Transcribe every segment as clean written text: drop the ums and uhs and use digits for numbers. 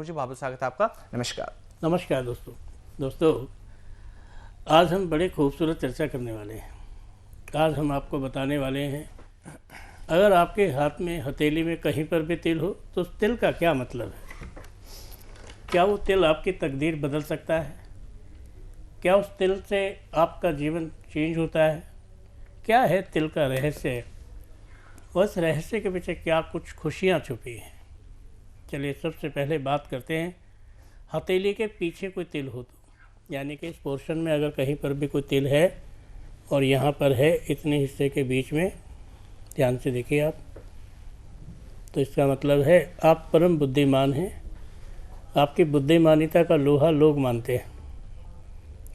गुरुजी बहुत बहुत स्वागत है आपका। नमस्कार। नमस्कार दोस्तों, आज हम बड़े खूबसूरत चर्चा करने वाले हैं। आज हम आपको बताने वाले हैं, अगर आपके हाथ में हथेली में कहीं पर भी तिल हो तो उस तिल का क्या मतलब है। क्या वो तिल आपकी तकदीर बदल सकता है? क्या उस तिल से आपका जीवन चेंज होता है? क्या है तिल का रहस्य? उस रहस्य के पीछे क्या कुछ खुशियाँ छुपी हैं? चलिए सबसे पहले बात करते हैं, हथेली के पीछे कोई तिल हो तो, यानी कि इस पोर्शन में अगर कहीं पर भी कोई तिल है और यहाँ पर है इतने हिस्से के बीच में, ध्यान से देखिए आप, तो इसका मतलब है आप परम बुद्धिमान हैं। आपकी बुद्धिमानिता का लोहा लोग मानते हैं।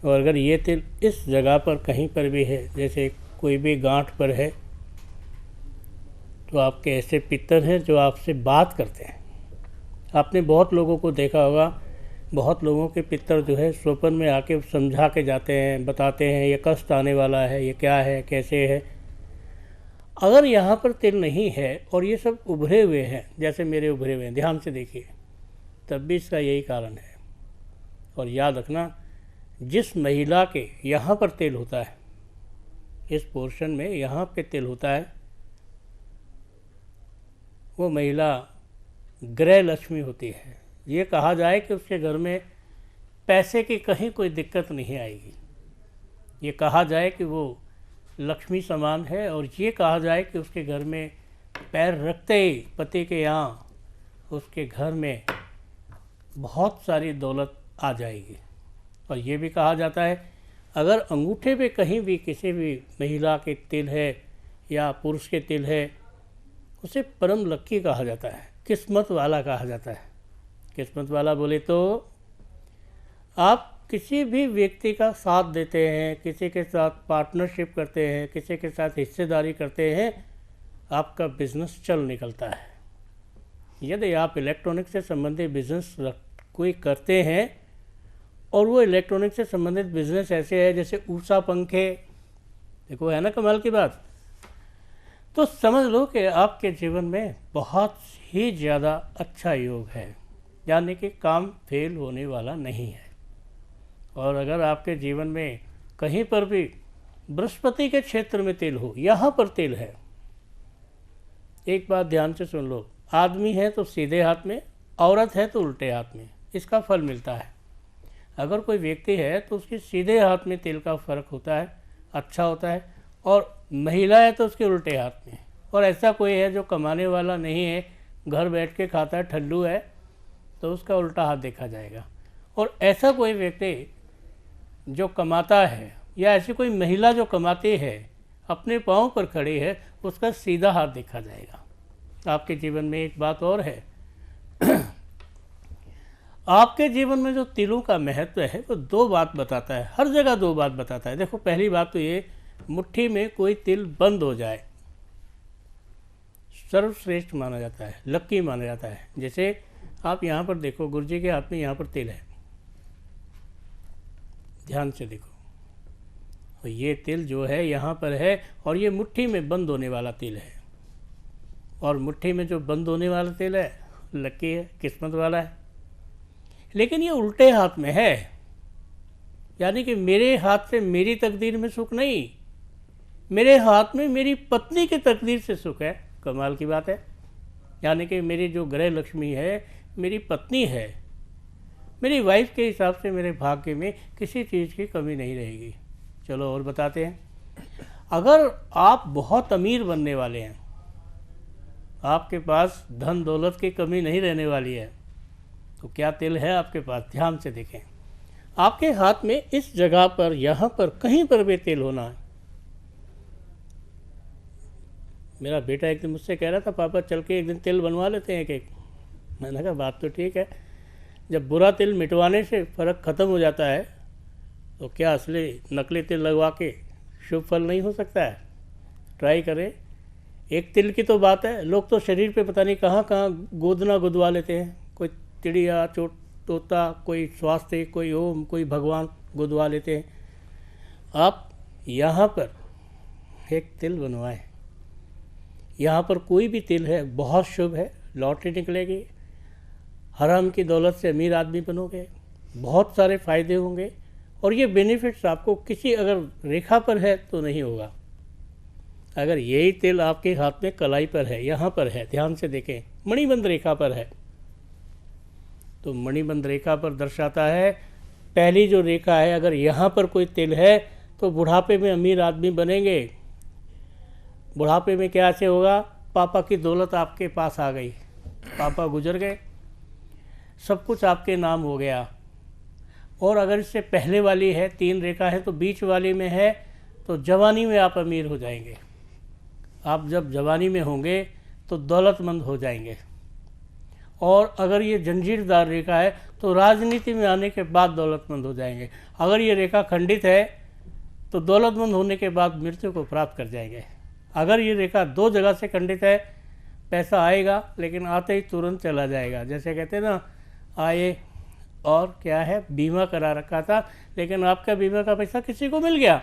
और अगर ये तिल इस जगह पर कहीं पर भी है, जैसे कोई भी गांठ पर है, तो आपके ऐसे पितर हैं जो आपसे बात करते हैं। आपने बहुत लोगों को देखा होगा, बहुत लोगों के पितर जो है स्वप्न में आके समझा के जाते हैं, बताते हैं ये कष्ट आने वाला है, ये क्या है, कैसे है। अगर यहाँ पर तिल नहीं है और ये सब उभरे हुए हैं, जैसे मेरे उभरे हुए हैं, ध्यान से देखिए, तब भी इसका यही कारण है। और याद रखना, जिस महिला के यहाँ पर तिल होता है, इस पोर्शन में यहाँ पे तिल होता है, वो महिला गृह लक्ष्मी होती है। ये कहा जाए कि उसके घर में पैसे की कहीं कोई दिक्कत नहीं आएगी। ये कहा जाए कि वो लक्ष्मी समान है, और ये कहा जाए कि उसके घर में पैर रखते ही पति के यहाँ उसके घर में बहुत सारी दौलत आ जाएगी। और ये भी कहा जाता है, अगर अंगूठे पे कहीं भी किसी भी महिला के तिल है या पुरुष के तिल है, उसे परम लक्की कहा जाता है, किस्मत वाला कहा जाता है। किस्मत वाला बोले तो आप किसी भी व्यक्ति का साथ देते हैं, किसी के साथ पार्टनरशिप करते हैं, किसी के साथ हिस्सेदारी करते हैं, आपका बिजनेस चल निकलता है। यदि आप इलेक्ट्रॉनिक से संबंधित बिजनेस कोई करते हैं और वो इलेक्ट्रॉनिक से संबंधित बिजनेस ऐसे है जैसे ऊषा पंखे, देखो है ना कमाल की बात, तो समझ लो कि आपके जीवन में बहुत ही ज़्यादा अच्छा योग है, यानी कि काम फेल होने वाला नहीं है। और अगर आपके जीवन में कहीं पर भी बृहस्पति के क्षेत्र में तिल हो, यहाँ पर तिल है, एक बात ध्यान से सुन लो, आदमी है तो सीधे हाथ में, औरत है तो उल्टे हाथ में, इसका फल मिलता है। अगर कोई व्यक्ति है तो उसके सीधे हाथ में तिल का फर्क होता है, अच्छा होता है, और महिला है तो उसके उल्टे हाथ में। और ऐसा कोई है जो कमाने वाला नहीं है, घर बैठ के खाता है, ठल्लू है, तो उसका उल्टा हाथ देखा जाएगा। और ऐसा कोई व्यक्ति जो कमाता है, या ऐसी कोई महिला जो कमाती है, अपने पाँव पर खड़ी है, उसका सीधा हाथ देखा जाएगा। आपके जीवन में एक बात और है, आपके जीवन में जो तिलों का महत्व है वो दो बात बताता है, हर जगह दो बात बताता है। देखो, पहली बात तो ये, मुट्ठी में कोई तिल बंद हो जाए सर्वश्रेष्ठ माना जाता है, लक्की माना जाता है। जैसे आप यहाँ पर देखो, गुरुजी के हाथ में यहाँ पर तिल है, ध्यान से देखो, और ये तिल जो है यहाँ पर है, और ये मुट्ठी में बंद होने वाला तिल है। और मुट्ठी में जो बंद होने वाला तिल है, लक्की है, किस्मत वाला है। लेकिन ये उल्टे हाथ में है, यानी कि मेरे हाथ से मेरी तकदीर में सुख नहीं, मेरे हाथ में मेरी पत्नी की तकदीर से सुख है। कमाल की बात है, यानी कि मेरी जो गृह लक्ष्मी है, मेरी पत्नी है, मेरी वाइफ के हिसाब से मेरे भाग्य में किसी चीज़ की कमी नहीं रहेगी। चलो और बताते हैं, अगर आप बहुत अमीर बनने वाले हैं, आपके पास धन दौलत की कमी नहीं रहने वाली है, तो क्या तिल है आपके पास? ध्यान से देखें, आपके हाथ में इस जगह पर, यहाँ पर कहीं पर भी तिल होना है। मेरा बेटा एक दिन मुझसे कह रहा था, पापा चल के एक दिन तिल बनवा लेते हैं एक। मैंने कहा बात तो ठीक है, जब बुरा तिल मिटवाने से फ़र्क ख़त्म हो जाता है, तो क्या असली नकली तिल लगवा के शुभ फल नहीं हो सकता है? ट्राई करें। एक तिल की तो बात है, लोग तो शरीर पे पता नहीं कहाँ कहाँ गोदना गुदवा लेते हैं, कोई चिड़िया, तोता, कोई स्वास्थ्य, कोई ओम, कोई भगवान गुदवा लेते हैं। आप यहाँ पर एक तिल बनवाएं, यहाँ पर कोई भी तिल है, बहुत शुभ है, लॉटरी निकलेगी, हराम की दौलत से अमीर आदमी बनोगे, बहुत सारे फ़ायदे होंगे और ये बेनिफिट्स आपको किसी अगर रेखा पर है तो नहीं होगा। अगर यही तिल आपके हाथ में कलाई पर है, यहाँ पर है, ध्यान से देखें, मणिबंध रेखा पर है, तो मणिबंध रेखा पर दर्शाता है, पहली जो रेखा है अगर यहाँ पर कोई तिल है तो बुढ़ापे में अमीर आदमी बनेंगे। बुढ़ापे में क्या ऐसे होगा, पापा की दौलत आपके पास आ गई, पापा गुजर गए, सब कुछ आपके नाम हो गया। और अगर इससे पहले वाली है, 3 रेखा है, तो बीच वाली में है तो जवानी में आप अमीर हो जाएंगे। आप जब जवानी में होंगे तो दौलतमंद हो जाएंगे। और अगर ये जंजीरदार रेखा है तो राजनीति में आने के बाद दौलतमंद हो जाएंगे। अगर ये रेखा खंडित है तो दौलतमंद होने के बाद मृत्यु को प्राप्त कर जाएंगे। अगर ये रेखा 2 जगह से खंडित है, पैसा आएगा लेकिन आते ही तुरंत चला जाएगा। जैसे कहते हैं ना, आए और क्या है, बीमा करा रखा था लेकिन आपका बीमा का पैसा किसी को मिल गया।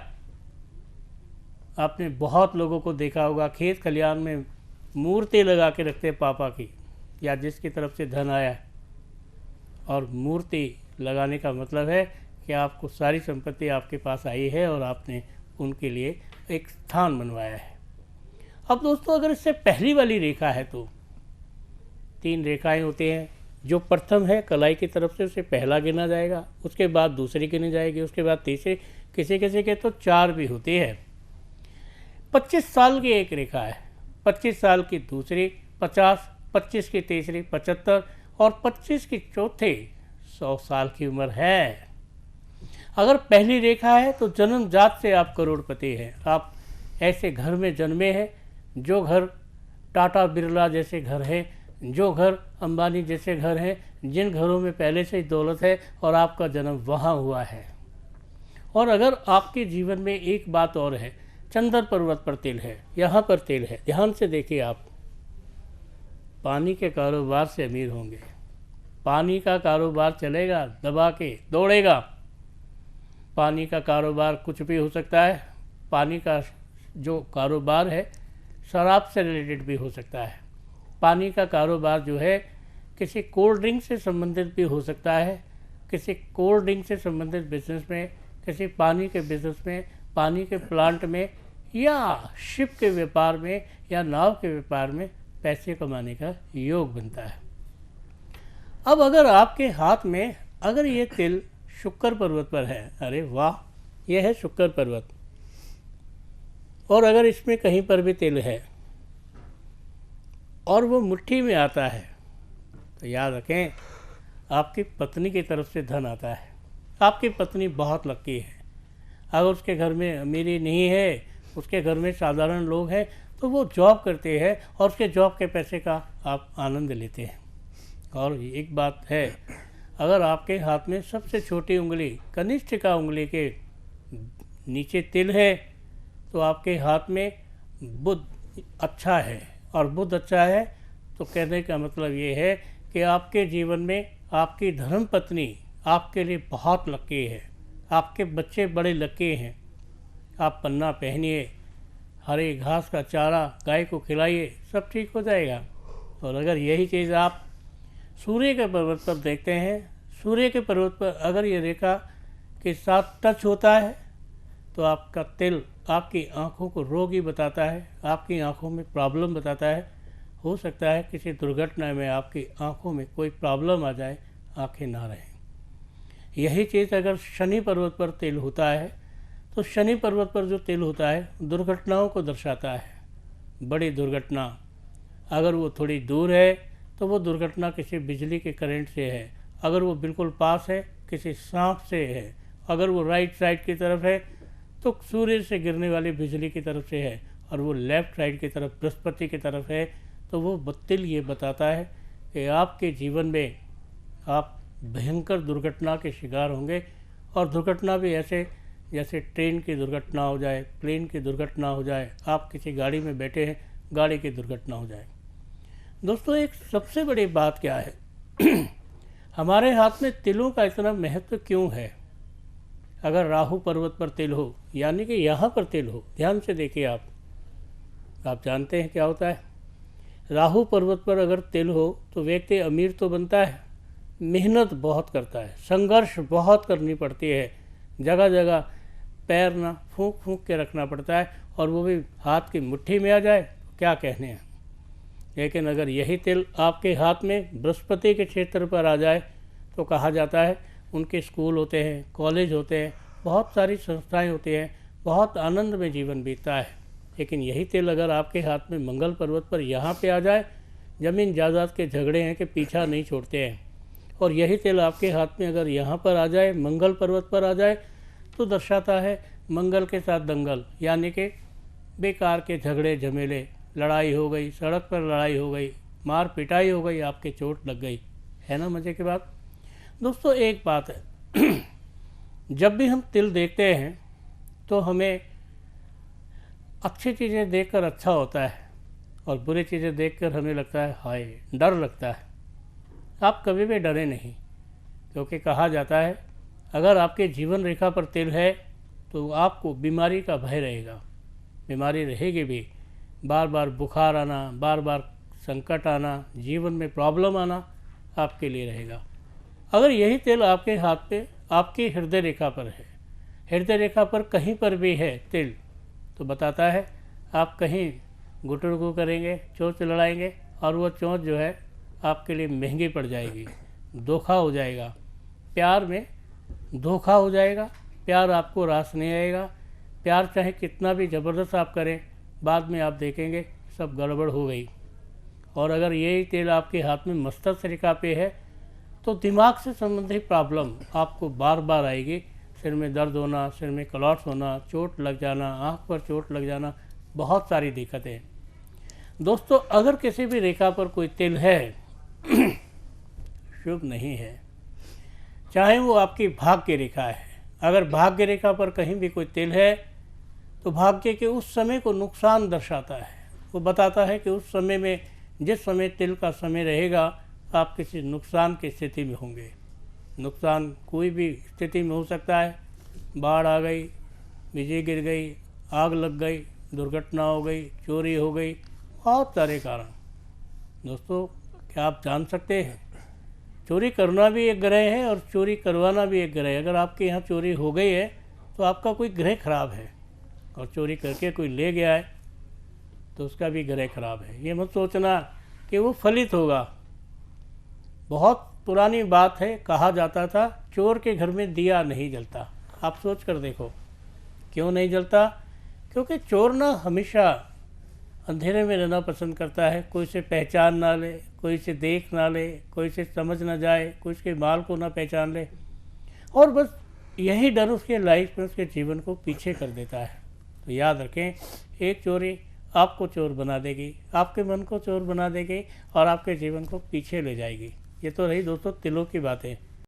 आपने बहुत लोगों को देखा होगा, खेत खलियान में मूर्ति लगा के रखते हैं पापा की या जिसकी तरफ से धन आया, और मूर्ति लगाने का मतलब है कि आपको सारी संपत्ति आपके पास आई है और आपने उनके लिए एक स्थान बनवाया है। अब दोस्तों, अगर इससे पहली वाली रेखा है तो 3 रेखाएं होती हैं। जो प्रथम है कलाई की तरफ से, उसे पहला गिना जाएगा, उसके बाद दूसरी गिनी जाएगी, उसके बाद तीसरी, किसी किसी के तो 4 भी होती है। 25 साल की एक रेखा है, 25 साल की दूसरी, 50, 25 की तीसरी, 75 और 25 की चौथी, 100 साल की उम्र है। अगर पहली रेखा है तो जन्मजात से आप करोड़पति हैं। आप ऐसे घर में जन्मे हैं, जो घर टाटा बिरला जैसे घर है, जो घर अंबानी जैसे घर हैं, जिन घरों में पहले से ही दौलत है और आपका जन्म वहाँ हुआ है। और अगर आपके जीवन में एक बात और है, चंदन पर्वत पर तिल है, यहाँ पर तिल है, ध्यान से देखिए आप, पानी के कारोबार से अमीर होंगे। पानी का कारोबार चलेगा, दबा के दौड़ेगा। पानी का कारोबार कुछ भी हो सकता है। पानी का जो कारोबार है शराब से रिलेटेड भी हो सकता है। पानी का कारोबार जो है किसी कोल्ड ड्रिंक से संबंधित भी हो सकता है, किसी कोल्ड ड्रिंक से संबंधित बिजनेस में, किसी पानी के बिजनेस में, पानी के प्लांट में, या शिप के व्यापार में, या नाव के व्यापार में पैसे कमाने का योग बनता है। अब अगर आपके हाथ में अगर ये तिल शुक्र पर्वत पर है, अरे वाह, यह है शुक्र पर्वत, और अगर इसमें कहीं पर भी तिल है और वो मुट्ठी में आता है तो याद रखें, आपकी पत्नी की तरफ से धन आता है। आपकी पत्नी बहुत लकी है। अगर उसके घर में अमीरी नहीं है, उसके घर में साधारण लोग हैं, तो वो जॉब करते हैं और उसके जॉब के पैसे का आप आनंद लेते हैं। और एक बात है, अगर आपके हाथ में सबसे छोटी उंगली, कनिष्ठिका उंगली के नीचे तिल है, तो आपके हाथ में बुध अच्छा है। और बुध अच्छा है तो कहने का मतलब ये है कि आपके जीवन में आपकी धर्मपत्नी आपके लिए बहुत लकी है। आपके बच्चे बड़े लकी हैं। आप पन्ना पहनिए, हरे घास का चारा गाय को खिलाइए, सब ठीक हो जाएगा। और अगर यही चीज़ आप सूर्य के पर्वत पर देखते हैं, सूर्य के पर्वत पर अगर ये रेखा के साथ टच होता है तो आपका तिल आपकी आँखों को रोगी बताता है, आपकी आँखों में प्रॉब्लम बताता है। हो सकता है किसी दुर्घटना में आपकी आँखों में कोई प्रॉब्लम आ जाए, आँखें ना रहें। यही चीज़ अगर शनि पर्वत पर तिल होता है तो शनि पर्वत पर जो तिल होता है दुर्घटनाओं को दर्शाता है। बड़ी दुर्घटना, अगर वो थोड़ी दूर है तो वो दुर्घटना किसी बिजली के करंट से है, अगर वो बिल्कुल पास है किसी सांप से है, अगर वो राइट साइड की तरफ है तो सूर्य से गिरने वाली बिजली की तरफ से है, और वो लेफ्ट साइड की तरफ बृहस्पति की तरफ है तो वो तिल ये बताता है कि आपके जीवन में आप भयंकर दुर्घटना के शिकार होंगे। और दुर्घटना भी ऐसे जैसे ट्रेन की दुर्घटना हो जाए, प्लेन की दुर्घटना हो जाए, आप किसी गाड़ी में बैठे हैं, गाड़ी की दुर्घटना हो जाए। दोस्तों, एक सबसे बड़ी बात क्या है हमारे हाथ में तिलों का इतना महत्व क्यों है? अगर राहु पर्वत पर तिल हो, यानी कि यहाँ पर तिल हो, ध्यान से देखिए आप जानते हैं क्या होता है। राहु पर्वत पर अगर तिल हो तो व्यक्ति अमीर तो बनता है, मेहनत बहुत करता है, संघर्ष बहुत करनी पड़ती है, जगह जगह पैर ना फूंक फूंक के रखना पड़ता है, और वो भी हाथ की मुट्ठी में आ जाए तो क्या कहने हैं। लेकिन अगर यही तिल आपके हाथ में बृहस्पति के क्षेत्र पर आ जाए तो कहा जाता है उनके स्कूल होते हैं, कॉलेज होते हैं, बहुत सारी संस्थाएं होती हैं, बहुत आनंद में जीवन बीतता है। लेकिन यही तिल अगर आपके हाथ में मंगल पर्वत पर यहाँ पे आ जाए, ज़मीन जायदाद के झगड़े हैं कि पीछा नहीं छोड़ते हैं, और यही तिल आपके हाथ में अगर यहाँ पर आ जाए, मंगल पर्वत पर आ जाए, तो दर्शाता है मंगल के साथ दंगल, यानी कि बेकार के झगड़े झमेले, लड़ाई हो गई, सड़क पर लड़ाई हो गई, मार पिटाई हो गई, आपके चोट लग गई, है ना मज़े की बात। दोस्तों एक बात है, जब भी हम तिल देखते हैं तो हमें अच्छी चीज़ें देखकर अच्छा होता है, और बुरी चीज़ें देखकर हमें लगता है हाय, डर लगता है। आप कभी भी डरे नहीं, क्योंकि कहा जाता है अगर आपके जीवन रेखा पर तिल है तो आपको बीमारी का भय रहेगा, बीमारी रहेगी भी, बार बार बुखार आना, बार बार संकट आना, जीवन में प्रॉब्लम आना आपके लिए रहेगा। अगर यही तिल आपके हाथ पे आपकी हृदय रेखा पर है, हृदय रेखा पर कहीं पर भी है तिल, तो बताता है आप कहीं गुटुरगु करेंगे, चोंच लड़ाएंगे, और वो चोंच जो है आपके लिए महंगी पड़ जाएगी, धोखा हो जाएगा, प्यार में धोखा हो जाएगा, प्यार आपको रास नहीं आएगा। प्यार चाहे कितना भी ज़बरदस्त आप करें, बाद में आप देखेंगे सब गड़बड़ हो गई। और अगर यही तेल आपके हाथ में मस्तक रेखा पे है तो दिमाग से संबंधित प्रॉब्लम आपको बार बार आएगी, सिर में दर्द होना, सिर में क्लॉट्स होना, चोट लग जाना, आँख पर चोट लग जाना, बहुत सारी दिक्कतें। दोस्तों अगर किसी भी रेखा पर कोई तिल है शुभ नहीं है, चाहे वो आपकी भाग्य रेखा है। अगर भाग्य रेखा पर कहीं भी कोई तिल है तो भाग्य के उस समय को नुकसान दर्शाता है। वो बताता है कि उस समय में, जिस समय तिल का समय रहेगा, आप किसी नुकसान की स्थिति में होंगे। नुकसान कोई भी स्थिति में हो सकता है, बाढ़ आ गई, बिजली गिर गई, आग लग गई, दुर्घटना हो गई, चोरी हो गई, बहुत सारे कारण। दोस्तों क्या आप जान सकते हैं, चोरी करना भी एक ग्रह है और चोरी करवाना भी एक ग्रह है। अगर आपके यहाँ चोरी हो गई है तो आपका कोई ग्रह खराब है, और चोरी करके कोई ले गया है तो उसका भी ग्रह खराब है। ये मत सोचना कि वो फलित होगा। बहुत पुरानी बात है, कहा जाता था चोर के घर में दिया नहीं जलता। आप सोच कर देखो क्यों नहीं जलता, क्योंकि चोर ना हमेशा अंधेरे में रहना पसंद करता है। कोई से पहचान ना ले, कोई से देख ना ले, कोई से समझ ना जाए, कोई उसके माल को ना पहचान ले, और बस यही डर उसके लाइफ में, उसके जीवन को पीछे कर देता है। तो याद रखें, एक चोरी आपको चोर बना देगी, आपके मन को चोर बना देगी, और आपके जीवन को पीछे ले जाएगी। ये तो रही दोस्तों तिलों की बातें।